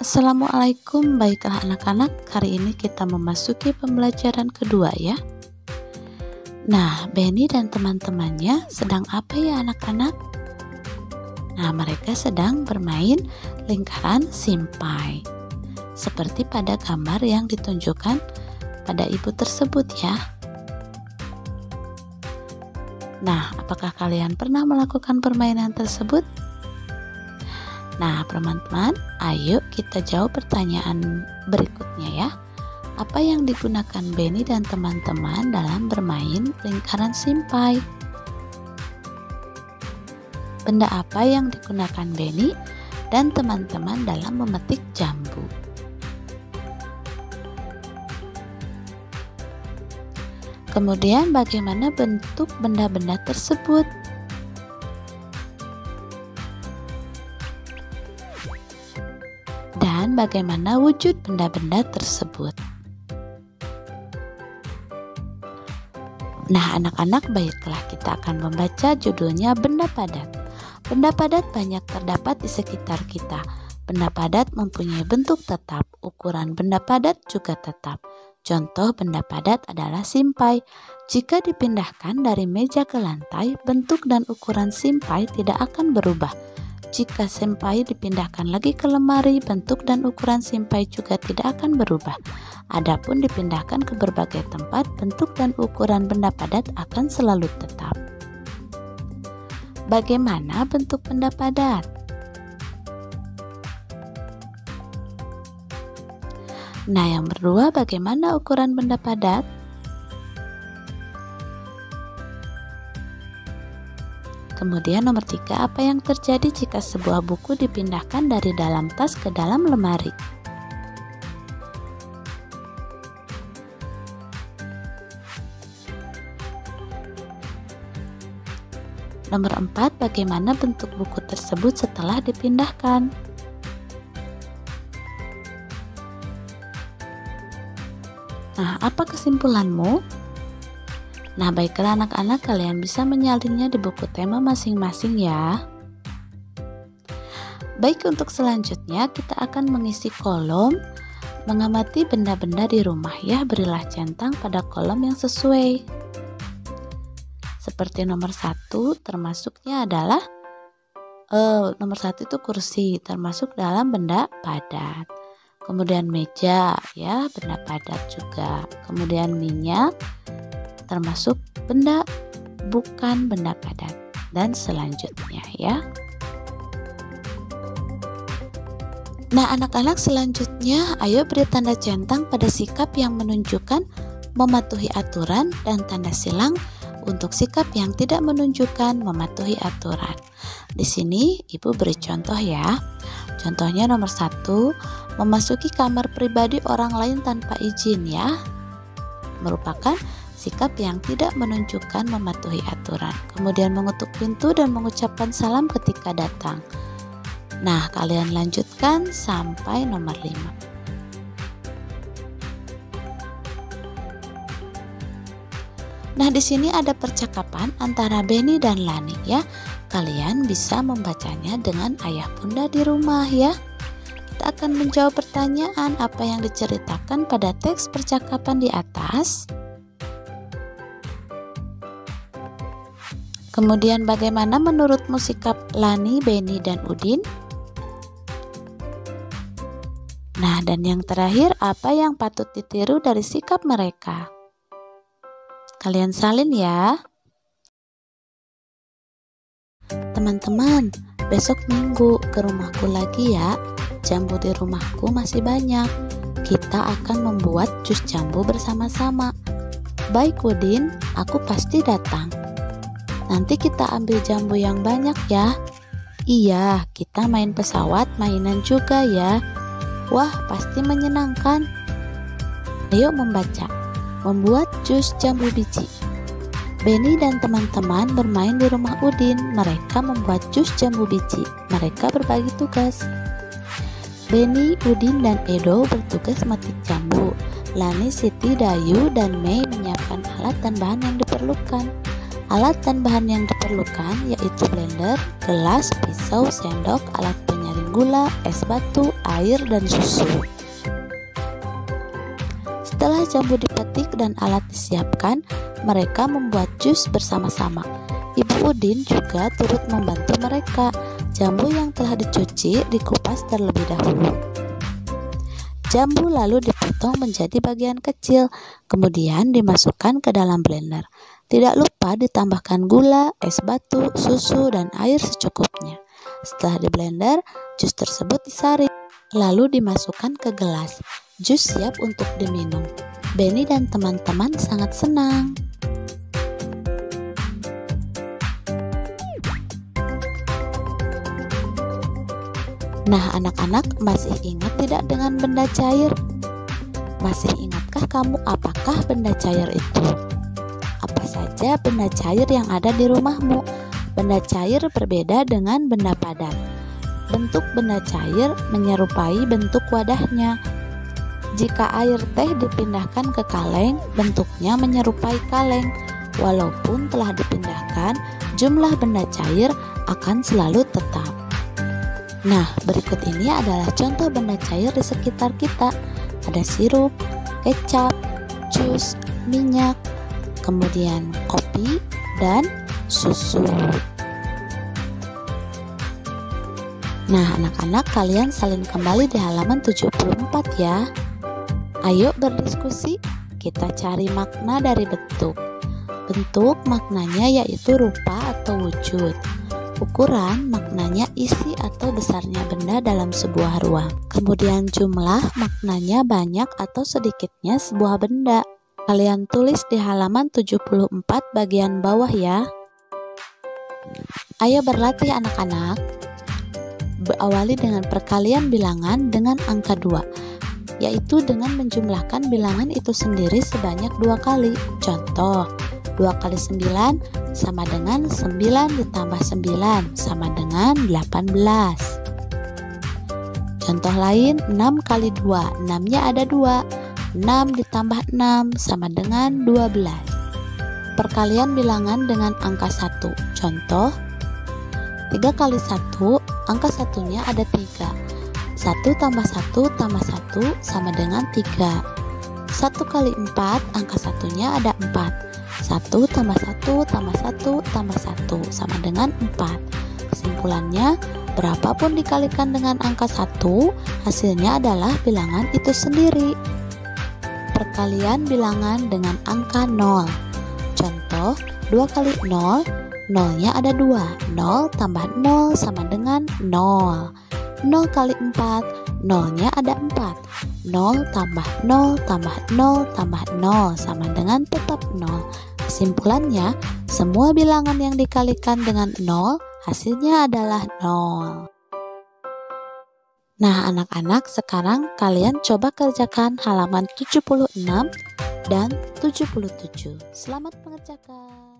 Assalamualaikum, baiklah anak-anak, hari ini kita memasuki pembelajaran kedua ya. Nah, Benny dan teman-temannya sedang apa ya anak-anak? Nah, mereka sedang bermain lingkaran simpai, seperti pada gambar yang ditunjukkan pada ibu tersebut ya. Nah, apakah kalian pernah melakukan permainan tersebut? Nah, teman-teman, ayo kita jawab pertanyaan berikutnya ya. Apa yang digunakan Benny dan teman-teman dalam bermain lingkaran simpai? Benda apa yang digunakan Benny dan teman-teman dalam memetik jambu? Kemudian bagaimana bentuk benda-benda tersebut? Dan bagaimana wujud benda-benda tersebut? Nah, anak-anak, baiklah kita akan membaca judulnya benda padat. Benda padat banyak terdapat di sekitar kita. Benda padat mempunyai bentuk tetap, ukuran benda padat juga tetap. Contoh benda padat adalah simpai. Jika dipindahkan dari meja ke lantai, bentuk dan ukuran simpai tidak akan berubah. Jika simpai dipindahkan lagi ke lemari, bentuk dan ukuran simpai juga tidak akan berubah. Adapun dipindahkan ke berbagai tempat, bentuk dan ukuran benda padat akan selalu tetap. Bagaimana bentuk benda padat? Nah, yang kedua, bagaimana ukuran benda padat? Kemudian nomor 3, apa yang terjadi jika sebuah buku dipindahkan dari dalam tas ke dalam lemari? Nomor 4, bagaimana bentuk buku tersebut setelah dipindahkan? Nah, apa kesimpulanmu? Nah, baiklah anak-anak, kalian bisa menyalinnya di buku tema masing-masing ya. Baik, untuk selanjutnya kita akan mengisi kolom mengamati benda-benda di rumah ya. Berilah centang pada kolom yang sesuai. Seperti nomor 1, termasuknya adalah nomor 1 itu kursi, termasuk dalam benda padat. Kemudian meja ya, benda padat juga. Kemudian minyak termasuk benda bukan benda padat, dan selanjutnya ya. Nah, anak-anak, selanjutnya ayo beri tanda centang pada sikap yang menunjukkan mematuhi aturan dan tanda silang untuk sikap yang tidak menunjukkan mematuhi aturan. Di sini ibu beri contoh ya. Contohnya nomor 1, memasuki kamar pribadi orang lain tanpa izin ya, merupakan sikap yang tidak menunjukkan mematuhi aturan. Kemudian mengetuk pintu dan mengucapkan salam ketika datang. Nah, kalian lanjutkan sampai nomor 5. Nah, di sini ada percakapan antara Benny dan Lani ya. Kalian bisa membacanya dengan ayah bunda di rumah ya. Kita akan menjawab pertanyaan apa yang diceritakan pada teks percakapan di atas. Kemudian bagaimana menurutmu sikap Lani, Benny, dan Udin? Nah, dan yang terakhir, apa yang patut ditiru dari sikap mereka? Kalian salin ya. Teman-teman, besok Minggu ke rumahku lagi ya. Jambu di rumahku masih banyak. Kita akan membuat jus jambu bersama-sama. Baik Udin, aku pasti datang. Nanti kita ambil jambu yang banyak ya. Iya, kita main pesawat mainan juga ya. Wah, pasti menyenangkan. Ayo membaca. Membuat jus jambu biji. Benny dan teman-teman bermain di rumah Udin. Mereka membuat jus jambu biji. Mereka berbagi tugas. Benny, Udin, dan Edo bertugas memetik jambu. Lani, Siti, Dayu, dan Mei menyiapkan alat dan bahan yang diperlukan. Alat dan bahan yang diperlukan yaitu blender, gelas, pisau, sendok, alat penyaring gula, es batu, air, dan susu. Setelah jambu dipetik dan alat disiapkan, mereka membuat jus bersama-sama. Ibu Udin juga turut membantu mereka. Jambu yang telah dicuci dikupas terlebih dahulu. Jambu lalu dipotong menjadi bagian kecil, kemudian dimasukkan ke dalam blender. Tidak lupa ditambahkan gula, es batu, susu, dan air secukupnya. Setelah diblender, jus tersebut disaring, lalu dimasukkan ke gelas. Jus siap untuk diminum. Benny dan teman-teman sangat senang. Nah, anak-anak masih ingat tidak dengan benda cair? Masih ingatkah kamu apakah benda cair itu? Apa saja benda cair yang ada di rumahmu? Benda cair berbeda dengan benda padat. Bentuk benda cair menyerupai bentuk wadahnya. Jika air teh dipindahkan ke kaleng, bentuknya menyerupai kaleng. Walaupun telah dipindahkan, jumlah benda cair akan selalu tetap. Nah, berikut ini adalah contoh benda cair di sekitar kita. Ada sirup, kecap, jus, minyak, kemudian kopi, dan susu. Nah, anak-anak, kalian salin kembali di halaman 74 ya. Ayo berdiskusi, kita cari makna dari bentuk. Bentuk maknanya yaitu rupa atau wujud. Ukuran maknanya isi atau besarnya benda dalam sebuah ruang. Kemudian jumlah maknanya banyak atau sedikitnya sebuah benda. Kalian tulis di halaman 74 bagian bawah ya. Ayo berlatih anak-anak. Berawali dengan perkalian bilangan dengan angka 2, yaitu dengan menjumlahkan bilangan itu sendiri sebanyak 2 kali. Contoh, 2 kali 9 sama dengan 9 ditambah 9 sama dengan 18. Contoh lain, 6 kali 2, 6-nya ada 2. 6 ditambah 6 sama dengan 12. Perkalian bilangan dengan angka 1. Contoh, 3 kali 1, angka 1-nya ada 3. 1 tambah 1 tambah 1 sama dengan 3. 1 kali 4, angka 1-nya ada 4. 1 tambah 1 tambah 1 tambah 1 sama dengan 4. Kesimpulannya, berapapun dikalikan dengan angka 1, hasilnya adalah bilangan itu sendiri. Perkalian bilangan dengan angka 0. Contoh, 2 kali 0, 0-nya ada 2. 0 tambah 0 sama dengan 0. 0 kali 4, 0-nya ada 4. 0 tambah 0 tambah 0 tambah 0 sama dengan tetap 0. Kesimpulannya, semua bilangan yang dikalikan dengan 0, hasilnya adalah 0. Nah, anak-anak, sekarang kalian coba kerjakan halaman 76 dan 77. Selamat mengerjakan.